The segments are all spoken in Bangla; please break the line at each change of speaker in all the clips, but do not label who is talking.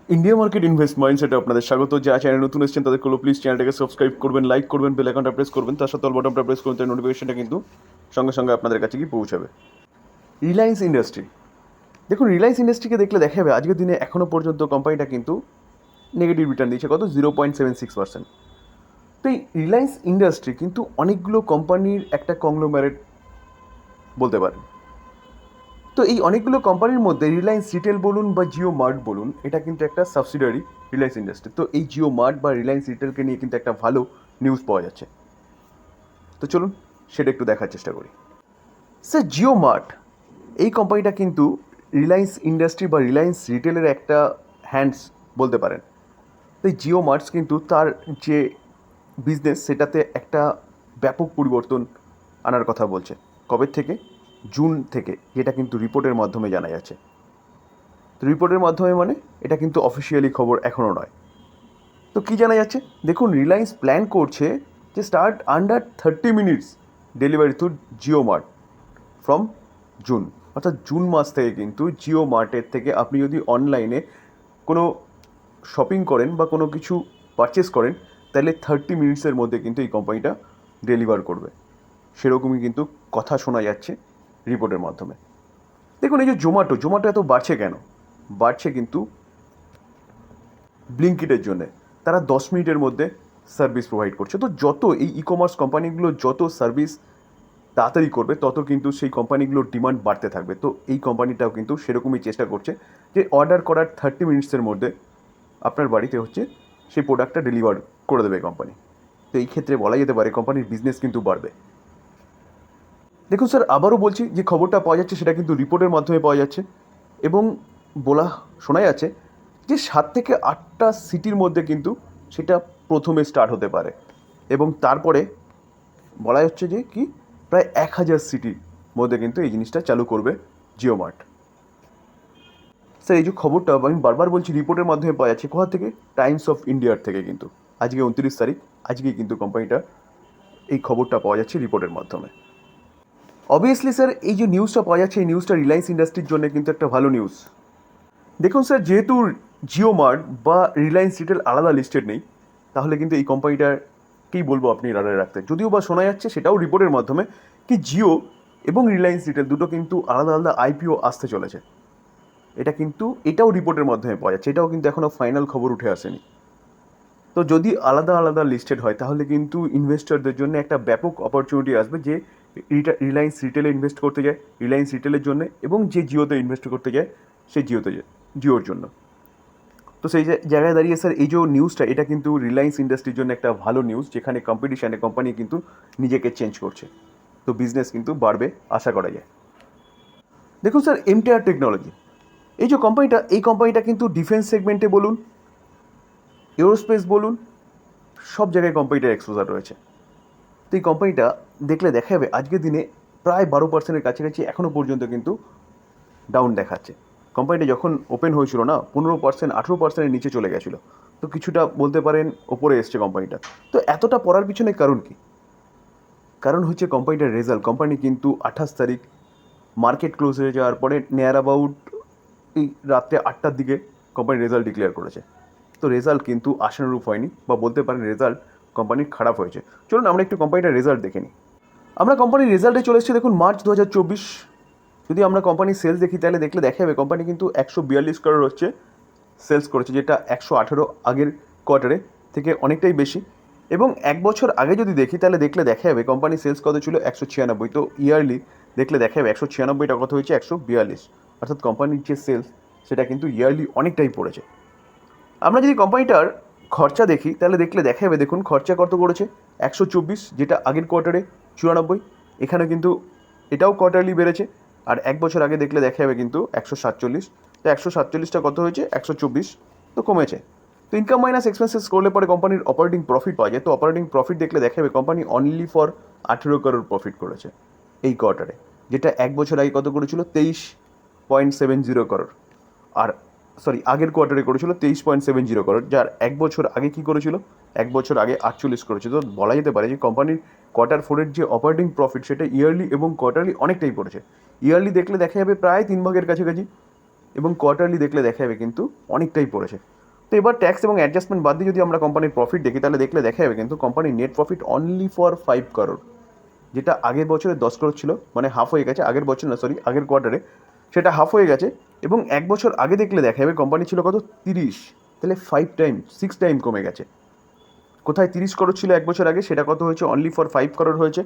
ইন্ডিয়া মার্কেট ইনভেস্ট মাইন্ডসেটে আপনাদের স্বাগত। যারা চ্যানেল নতুন এসেছেন তাদের প্লিজ চ্যানেলটাকে সাবস্ক্রাইব করবেন, লাইক করবেন, বেল আইকনটা প্রেস করবেন, তার সাথে অল বাটনটা প্রেস করবেন, তার নোটিফিকেশনটা কিন্তু সঙ্গে সঙ্গে আপনাদের কাছে গিয়ে পৌঁছাবে। রিলায়েন্স ইন্ডাস্ট্রি, দেখুন রিলায়েন্স ইন্ডাস্ট্রিকে দেখলে দেখা যাবে আজকের দিনে এখনও পর্যন্ত কোম্পানিটা কিন্তু নেগেটিভ রিটার্ন দিয়েছে, কত 0.76%। তো এই রিলায়েন্স ইন্ডাস্ট্রি কিন্তু অনেকগুলো কোম্পানির একটা কংগ্লোমারেট বলতে পারেন। তো এই অনেকগুলো কোম্পানির মধ্যে রিলায়েন্স রিটেল বলুন বা জিও মার্ট বলুন, এটা কিন্তু একটা সাবসিডারি রিলায়েন্স ইন্ডাস্ট্রি। তো এই জিও মার্ট বা রিলায়েন্স রিটেলকে নিয়ে কিন্তু একটা ভালো নিউজ পাওয়া যাচ্ছে। তো চলুন সেটা একটু দেখার চেষ্টা করি। স্যার, জিও মার্ট এই কোম্পানিটা কিন্তু রিলায়েন্স ইন্ডাস্ট্রি বা রিলায়েন্স রিটেলের একটা হ্যান্ডস বলতে পারেন। তো এই জিও মার্টস কিন্তু তার যে বিজনেস সেটাতে একটা ব্যাপক পরিবর্তন আনার কথা বলছে। কবে থেকে? জুন থেকে, যেটা কিন্তু রিপোর্টের মাধ্যমে জানা যাচ্ছে। তো রিপোর্টের মাধ্যমে মানে এটা কিন্তু অফিসিয়ালি খবর এখনও নয়। তো কী জানা যাচ্ছে দেখুন, রিলায়েন্স প্ল্যান করছে যে start under 30 minutes delivery through Jio mart from June. অর্থাৎ জুন মাস থেকে কিন্তু জিও মার্টের থেকে আপনি যদি অনলাইনে কোনো শপিং করেন বা কোনো কিছু পারচেস করেন, তাহলে 30 মিনিটসের মধ্যে কিন্তু এই কোম্পানিটা ডেলিভার করবে। সেরকমই কিন্তু কথা শোনা যাচ্ছে রিপোর্টের মাধ্যমে। দেখুন, এই যে জোম্যাটো এত বাড়ছে কেন? বাড়ছে কিন্তু ব্লিঙ্কিটের জন্যে। তারা 10 মিনিটের মধ্যে সার্ভিস প্রোভাইড করছে। তো যত এই ই কমার্স কোম্পানিগুলো যত সার্ভিস তাড়াতাড়ি করবে, তত কিন্তু সেই কোম্পানিগুলোর ডিমান্ড বাড়তে থাকবে। তো এই কোম্পানিটাও কিন্তু সেরকমই চেষ্টা করছে যে অর্ডার করার 30 মিনিটসের মধ্যে আপনার বাড়িতে হচ্ছে সেই প্রোডাক্টটা ডেলিভার করে দেবে কোম্পানি। তো এই ক্ষেত্রে বলা যেতে পারে কোম্পানির বিজনেস কিন্তু বাড়বে। দেখুন স্যার, আবারও বলছি, যে খবরটা পাওয়া যাচ্ছে সেটা কিন্তু রিপোর্টের মাধ্যমে পাওয়া যাচ্ছে এবং বলা শোনা যাচ্ছে যে 7 থেকে 8টা সিটির মধ্যে কিন্তু সেটা প্রথমে স্টার্ট হতে পারে এবং তারপরে বলা হচ্ছে যে কি প্রায় 1000 সিটির মধ্যে কিন্তু এই জিনিসটা চালু করবে জিও মার্ট। স্যার, এই যে খবরটা আমি বারবার বলছি রিপোর্টের মাধ্যমে পাওয়া যাচ্ছে, কোথা থেকে? টাইমস অফ ইন্ডিয়ার থেকে। কিন্তু আজকে 29 তারিখ, আজকেই কিন্তু কোম্পানিটা এই খবরটা পাওয়া যাচ্ছে রিপোর্টের মাধ্যমে। অবভিয়াসলি স্যার, এই যে নিউজটা পাওয়া যাচ্ছে এই নিউজটা রিলায়েন্স ইন্ডাস্ট্রির জন্য কিন্তু একটা ভালো নিউজ। দেখুন স্যার, যেহেতু জিও মার্ট বা রিলায়েন্স রিটেল আলাদা লিস্টেড নেই, তাহলে কিন্তু এই কোম্পানিটাকেই বলবো আপনি রাডারে রাখতে। যদিও বা শোনা যাচ্ছে সেটাও রিপোর্টের মাধ্যমে কি জিও এবং রিলায়েন্স রিটেল দুটো কিন্তু আলাদা আলাদা আইপিও আসতে চলেছে। এটাও রিপোর্টের মাধ্যমে পাওয়া যাচ্ছে, এটাও কিন্তু এখনও ফাইনাল খবর উঠে আসেনি। তো যদি আলাদা আলাদা লিস্টেড হয় তাহলে কিন্তু ইনভেস্টরদের জন্য একটা ব্যাপক অপরচুনিটি আসবে, যে রিলায়েন্স রিটেলে ইনভেস্ট করতে যায় রিলায়েন্স রিটেলের জন্য, এবং যে জিওতে ইনভেস্ট করতে যায় সে জিওর জন্য। তো সেই জায়গায় দাঁড়িয়ে স্যার, এই যে নিউজটা এটা কিন্তু রিলায়েন্স ইন্ডাস্ট্রির জন্য একটা ভালো নিউজ, যেখানে কম্পিটিশানে কোম্পানি কিন্তু নিজেকে চেঞ্জ করছে। তো বিজনেস কিন্তু বাড়বে আশা করা যায়। দেখুন স্যার, এমটিআর টেকনোলজি এই কোম্পানিটা কিন্তু ডিফেন্স সেগমেন্টে বলুন, এরোস্পেস বলুন, সব জায়গায় কোম্পানিটার এক্সপোজার রয়েছে। তো এই কোম্পানিটা দেখলে দেখা যাবে আজকের দিনে প্রায় 12%-এর কাছাকাছি এখনও পর্যন্ত কিন্তু ডাউন দেখাচ্ছে। কোম্পানিটা যখন ওপেন হয়েছিল না, 15%, 18%-এর নিচে চলে গেছিলো। তো কিছুটা বলতে পারেন ওপরে এসছে কোম্পানিটা। তো এতটা পড়ার পিছনে কারণ কি? কারণ হচ্ছে কোম্পানিটার রেজাল্ট। কোম্পানি কিন্তু 28 তারিখ মার্কেট ক্লোজ হয়ে যাওয়ার পরে নিয়ার অ্যাবাউট এই রাত্রে 8টার দিকে কোম্পানির রেজাল্ট ডিক্লেয়ার করেছে। তো রেজাল্ট কিন্তু আশানুরূপ হয়নি, বা বলতে পারেন রেজাল্ট কোম্পানির খারাপ হয়েছে। চলুন আমরা একটু কোম্পানিটার রেজাল্ট দেখে নিই। আমরা কোম্পানির রেজাল্টে চলে এসেছি, দেখুন মার্চ 2024। যদি আমরা কোম্পানির সেলস দেখি তাহলে দেখা যাবে কোম্পানি কিন্তু 142 করোড় হচ্ছে সেলস করেছে, যেটা 118 আগের কোয়ার্টারে থেকে অনেকটাই বেশি। এবং এক বছর আগে যদি দেখি তাহলে দেখা যাবে কোম্পানির সেলস কত ছিল? 196। তো ইয়ারলি দেখা যাবে 196টা কত হয়েছে? 142। অর্থাৎ কোম্পানির যে সেলস সেটা কিন্তু ইয়ারলি অনেকটাই পড়েছে। আমরা যদি কোম্পানিটার খরচা দেখি তাহলে দেখা যাবে, দেখুন খরচা কত করেছে? 124, যেটা আগের কোয়ার্টারে 94। এখানে কিন্তু এটাও কোয়ার্টারলি বেড়েছে। আর এক বছর আগে দেখা যাবে কিন্তু 147। তো 147টা কত হয়েছে? 124। তো কমেছে। তো ইনকাম মাইনাস এক্সপেন্সেস করলে পরে কোম্পানির অপারেটিং প্রফিট পাওয়া যায়। তো অপারেটিং প্রফিট দেখা যাবে company only for 18 crore profit করেছে এই কোয়ার্টারে, যেটা এক বছর আগে কত করেছিল? 23.70 করোড়। আর আগের কোয়ার্টারে করেছিল 23.70 করোড়, যার এক বছর আগে কী করেছিল? এক বছর আগে 48 করেছিল। তো বলা যেতে পারে যে কোম্পানির Q4-এর যে অপারেটিং প্রফিট সেটা ইয়ারলি এবং কোয়ার্টারলি অনেকটাই পড়েছে। ইয়ারলি দেখা যাবে প্রায় 3 ভাগের কাছাকাছি এবং কোয়ার্টারলি দেখলে দেখা যাবে কিন্তু অনেকটাই পড়েছে। তো এবার ট্যাক্স এবং অ্যাডজাস্টমেন্ট বাদ দিয়ে যদি আমরা কোম্পানির প্রফিট দেখি তাহলে দেখলে দেখা যাবে কিন্তু কোম্পানির net profit only for 5 crore, যেটা আগের বছরে 10 crore ছিল, মানে হাফ হয়ে গেছে। আগের বছর না, সরি, আগের কোয়ার্টারে সেটা হাফ হয়ে গেছে। এবং এক বছর আগে দেখলে দেখা যাবে কোম্পানি ছিল কত, 30, তাহলে 6 টাইম কমে গেছে। কোথায় 30 crore ছিল এক বছর আগে, সেটা কত হয়েছে, অনলি ফর 5 crore হয়েছে।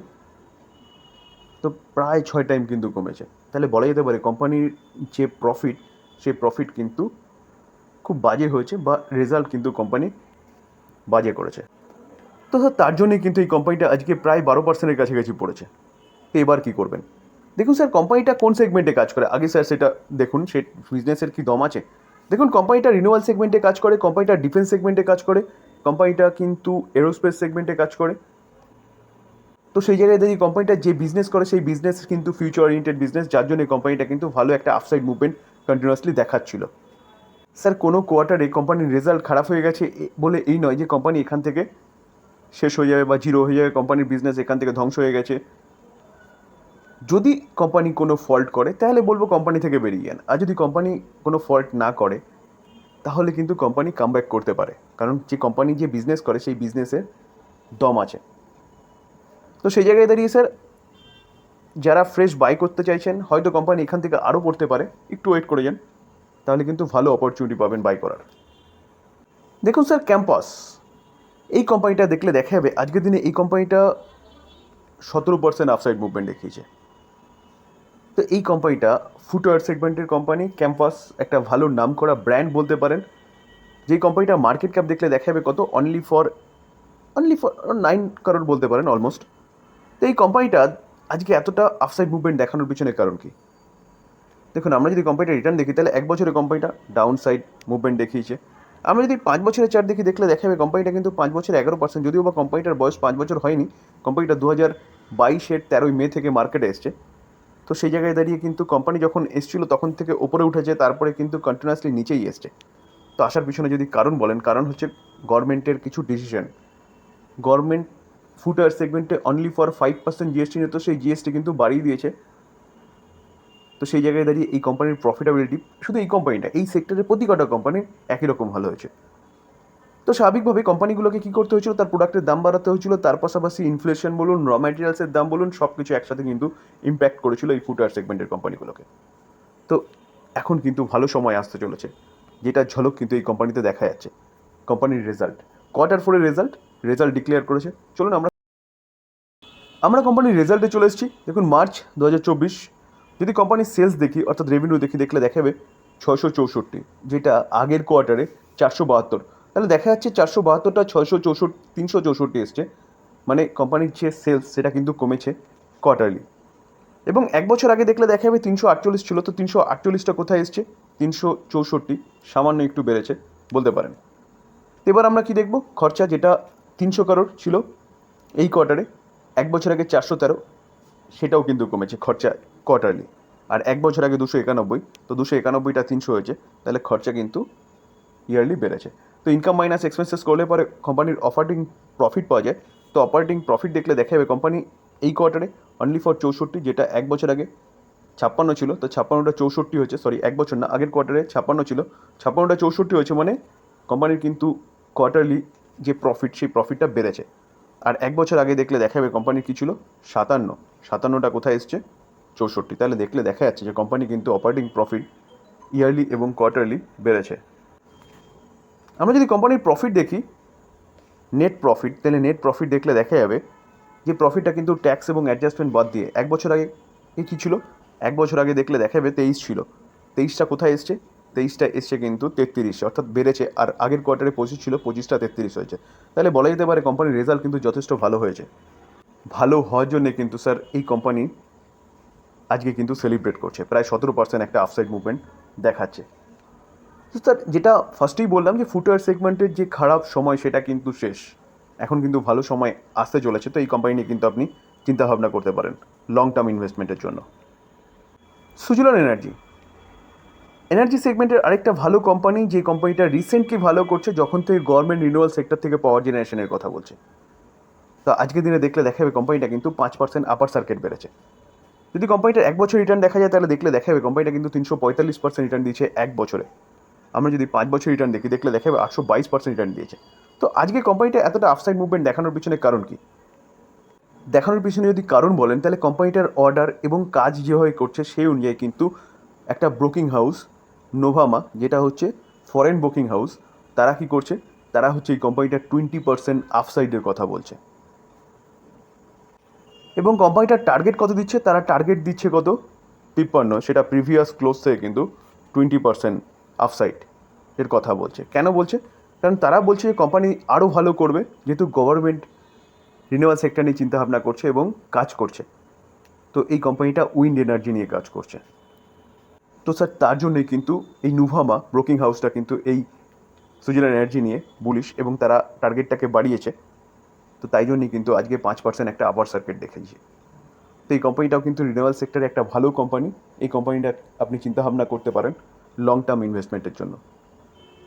তো প্রায় 6 টাইম কিন্তু কমেছে। তাহলে বলা যেতে পারে কোম্পানির যে প্রফিট, সেই প্রফিট কিন্তু খুব বাজে হয়েছে, বা রেজাল্ট কিন্তু কোম্পানি বাজে করেছে। তো স্যার তার জন্যই কিন্তু এই কোম্পানিটা আজকে প্রায় 12%-এর কাছাকাছি পড়েছে। তো এবার কী করবেন? দেখুন স্যার, কোম্পানিটা কোন সেগমেন্টে কাজ করে আগে স্যার সেটা দেখুন, সে বিজনেসের কি দম আছে। দেখুন, কোম্পানিটা রিনিউয়াল সেগমেন্টে কাজ করে, কোম্পানিটা ডিফেন্স সেগমেন্টে কাজ করে, কোম্পানিটা কিন্তু এরোস্পেস সেগমেন্টে কাজ করে। তো সেই জায়গায় দাঁড়িয়ে কোম্পানিটা যে বিজনেস করে সেই বিজনেস কিন্তু ফিউচার ওরিয়েন্টেড বিজনেস, যার জন্য কোম্পানিটা কিন্তু ভালো একটা আপসাইড মুভমেন্ট কন্টিনিউয়াসলি দেখাচ্ছিল। স্যার কোনো কোয়ার্টারে কোম্পানির রেজাল্ট খারাপ হয়ে গেছে বলে এই নয় যে কোম্পানি এখান থেকে শেষ হয়ে যাবে বা জিরো হয়ে যাবে, কোম্পানির বিজনেস এখান থেকে ধ্বংস হয়ে গেছে। যদি কোম্পানি কোনো ফল্ট করে তাহলে বলবো কোম্পানি থেকে বেরিয়ে যান, আর যদি কোম্পানি কোনো ফল্ট না করে তাহলে কিন্তু কোম্পানি কামব্যাক করতে পারে, কারণ যে কোম্পানি যে বিজনেস করে সেই বিজনেসের দম আছে। তো সেই জায়গায় দাঁড়িয়ে স্যার যারা ফ্রেশ বাই করতে চাইছেন, হয়তো কোম্পানি এখান থেকে আরও পড়তে পারে, একটু ওয়েট করে যান, তাহলে কিন্তু ভালো অপরচুনিটি পাবেন বাই করার। দেখুন স্যার, ক্যাম্পাস এই কোম্পানিটা দেখলে দেখা যাবে আজকের দিনে এই কোম্পানিটা 17% আপসাইড মুভমেন্ট দেখিয়েছে। তো এই কোম্পানিটা ফুটওয়্যার সেগমেন্টের কোম্পানি, ক্যাম্পাস একটা ভালো নাম করা ব্র্যান্ড বলতে পারেন। যেই কোম্পানিটা মার্কেট ক্যাপ দেখলে দেখা যাবে কত, অনলি ফর 9 crore বলতে পারেন অলমোস্ট। তো এই কোম্পানিটা আজকে এতটা আপসাইড মুভমেন্ট দেখানোর পিছনে কারণ কি? দেখুন, আমরা যদি কোম্পানিটা রিটার্ন দেখি তাহলে এক বছরে কোম্পানিটা ডাউন সাইড মুভমেন্ট দেখিয়েছে। আমরা যদি 5 বছরের চার্ট দেখি দেখলে দেখা যাবে কোম্পানিটা কিন্তু 5 বছরে 11%, যদিও বা কোম্পানিটার বয়স 5 বছর হয়নি, কোম্পানিটা 2022-এর 13 মে থেকে মার্কেটে এসছে। তো সেই জায়গায় দাঁড়িয়ে কিন্তু কোম্পানি যখন এসেছিলো তখন থেকে ওপরে উঠেছে, তারপরে কিন্তু কন্টিনিউয়াসলি নিচেই এসছে। তো আসার পিছনে যদি কারণ বলেন, কারণ হচ্ছে গভর্নমেন্টের কিছু ডিসিশন। গভর্নমেন্ট ফুটওয়্যার সেগমেন্টে অনলি ফর 5% জিএসটি নিত, সেই জিএসটি কিন্তু বাড়িয়ে দিয়েছে। তো সেই জায়গায় দাঁড়িয়ে এই কোম্পানির প্রফিটেবিলিটি, শুধু এই কোম্পানিটা, এই সেক্টরের প্রতি কটা কোম্পানির একই রকম ভালো হয়েছে। তো স্বাভাবিকভাবে কোম্পানিগুলোকে কী করতে হয়েছিল, তার প্রোডাক্টের দাম বাড়াতে হয়েছিল, তার পাশাপাশি ইনফ্লেশন বলুন, র ম্যাটেরিয়ালসের দাম বলুন, সব কিছু একসাথে কিন্তু ইম্প্যাক্ট করেছিল এই ফুটওয়্যার সেগমেন্টের কোম্পানিগুলোকে। তো এখন কিন্তু ভালো সময় আসতে চলেছে, যেটা ঝলক কিন্তু এই কোম্পানিতে দেখা যাচ্ছে। কোম্পানির রেজাল্ট, Q4-এর রেজাল্ট ডিক্লেয়ার করেছে। চলুন আমরা কোম্পানির রেজাল্টে চলে এসেছি। দেখুন, মার্চ 2024 যদি কোম্পানির সেলস দেখি, অর্থাৎ রেভিনিউ দেখলে দেখাবে 664, যেটা আগের কোয়ার্টারে 472। তাহলে দেখা যাচ্ছে 472টা 364 এসছে, মানে কোম্পানির যে সেলস সেটা কিন্তু কমেছে কোয়ার্টারলি। এবং এক বছর আগে দেখলে দেখা যাবে 348 ছিল, তো 348টা কোথায় এসছে, 364, সামান্য একটু বেড়েছে বলতে পারেন। এবার আমরা কি দেখব, খরচা যেটা 300 crore ছিল এই কোয়ার্টারে, এক বছর আগে 413, সেটাও কিন্তু কমেছে খরচা কোয়ার্টারলি। আর এক বছর আগে 291, তো 291টা 300 হয়েছে, তাহলে খরচা কিন্তু ইয়ারলি বেড়েছে। তো ইনকাম মাইনাস এক্সপেন্সেস করলে পরে কোম্পানির অপারেটিং প্রফিট পাওয়া যায়। তো অপারেটিং প্রফিট দেখলে দেখা যাবে কোম্পানি এই কোয়ার্টারে অনলি ফর 64, যেটা এক বছর আগে 56 ছিল, তো 56টা 64 হয়েছে, সরি এক বছর না, আগের কোয়ার্টারে 56 ছিল, 56টা 64 হয়েছে, মানে কোম্পানির কিন্তু কোয়ার্টারলি যে প্রফিট সেই প্রফিটটা বেড়েছে। আর এক বছর আগে দেখলে দেখা যাবে কোম্পানির কী ছিল, 57টা কোথায় এসছে, 64। তাহলে দেখলে দেখা যাচ্ছে যে কোম্পানি কিন্তু অপারেটিং প্রফিট ইয়ারলি এবং কোয়ার্টারলি বেড়েছে। আমরা যদি কোম্পানির প্রফিট দেখি, নেট প্রফিট, তাহলে নেট প্রফিট দেখলে দেখা যাবে যে প্রফিটটা কিন্তু ট্যাক্স এবং অ্যাডজাস্টমেন্ট বাদ দিয়ে এক বছর আগে কী ছিল, এক বছর আগে দেখলে দেখা যাবে 23 ছিল, 23টা কোথায় এসছে, 23টা এসছে কিন্তু 33, অর্থাৎ বেড়েছে। আর আগের কোয়ার্টারে 25 ছিল, 25টা 33 হয়েছে। তাহলে বলা যেতে পারে কোম্পানির রেজাল্ট কিন্তু যথেষ্ট ভালো হয়েছে। ভালো হওয়ার জন্যে কিন্তু স্যার এই কোম্পানি আজকে কিন্তু সেলিব্রেট করছে, প্রায় 17% একটা আপসাইড মুভমেন্ট দেখাচ্ছে। তো স্যার যেটা ফার্স্টেই বললাম যে ফুটওয়্যার সেগমেন্টের যে খারাপ সময় সেটা কিন্তু শেষ, এখন কিন্তু ভালো সময় আসতে চলেছে। তো এই কোম্পানি নিয়ে কিন্তু আপনি চিন্তাভাবনা করতে পারেন লং টার্ম ইনভেস্টমেন্টের জন্য। সুজলন এনার্জি সেগমেন্টের আরেকটা ভালো কোম্পানি, যে কোম্পানিটা রিসেন্টলি ভালো করছে যখন থেকে গভর্নমেন্ট রিনিউয়াল সেক্টর থেকে পাওয়ার জেনারেশনের কথা বলছে। তো আজকের দিনে দেখলে দেখা যাবে কোম্পানিটা কিন্তু 5% আপার সার্কিট বেড়েছে। যদি কোম্পানিটার 1 বছর রিটার্ন দেখা যায় তাহলে দেখলে দেখা যাবে কোম্পানিটা কিন্তু 345% রিটার্ন দিয়েছে 1 বছরে। আমরা যদি 5 বছর রিটার্ন দেখি দেখলে দেখা যাবে 822% রিটার্ন দিয়েছে। তো আজকে কোম্পানিটা এতটা আপসাইড মুভমেন্ট দেখানোর পিছনে কারণ কি? দেখানোর পিছনে যদি কারণ বলেন তাহলে কোম্পানিটার অর্ডার এবং কাজ যেভাবে করছে সেই অনুযায়ী কিন্তু একটা ব্রোকিং হাউস নোভামা, যেটা হচ্ছে ফরেন ব্রোকিং হাউস, তারা কি করছে, তারা হচ্ছে এই কোম্পানিটার 20% আপসাইডের কথা বলছে। এবং কোম্পানিটার টার্গেট কত দিচ্ছে? তারা টার্গেট দিচ্ছে কত? 53, সেটা প্রিভিয়াস ক্লোজ থেকে কিন্তু 20% আপসাইড এর কথা বলছে। কেন বলছে? কারণ তারা বলছে যে কোম্পানি আরও ভালো করবে, যেহেতু গভর্নমেন্ট রিনিউয়াল সেক্টর নিয়ে চিন্তাভাবনা করছে এবং কাজ করছে। তো এই কোম্পানিটা উইন্ড এনার্জি নিয়ে কাজ করছে। তো স্যার তার জন্যই কিন্তু এই নুভামা ব্রোকিং হাউসটা কিন্তু এই সুজলান এনার্জি নিয়ে বুলিশ এবং তারা টার্গেটটাকে বাড়িয়েছে। তো তাই জন্যই কিন্তু আজকে 5% একটা আপার সার্কিট দেখেছি। তো এই কোম্পানিটাও কিন্তু রিনিউয়াল সেক্টরে একটা ভালো কোম্পানি। এই কোম্পানিটা আপনি চিন্তাভাবনা করতে পারেন লং টার্ম ইনভেস্টমেন্টের জন্য।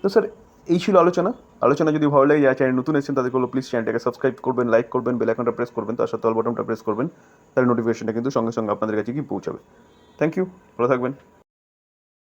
তো স্যার এই ছিল আলোচনা যদি ভালো লাগে, যারা চ্যানেল নতুন এসেছেন তাদের বলবো প্লিজ চ্যানেলটাকে সাবস্ক্রাইব করবেন, লাইক করবেন, বেল আইকনটা প্রেস করবেন, তার সাথে অল বাটনটা প্রেস করবেন, তাহলে নোটিফিকেশনটা কিন্তু সঙ্গে সঙ্গে আপনাদের কাছে কি পৌঁছাবে। থ্যাংক ইউ, ভালো থাকবেন।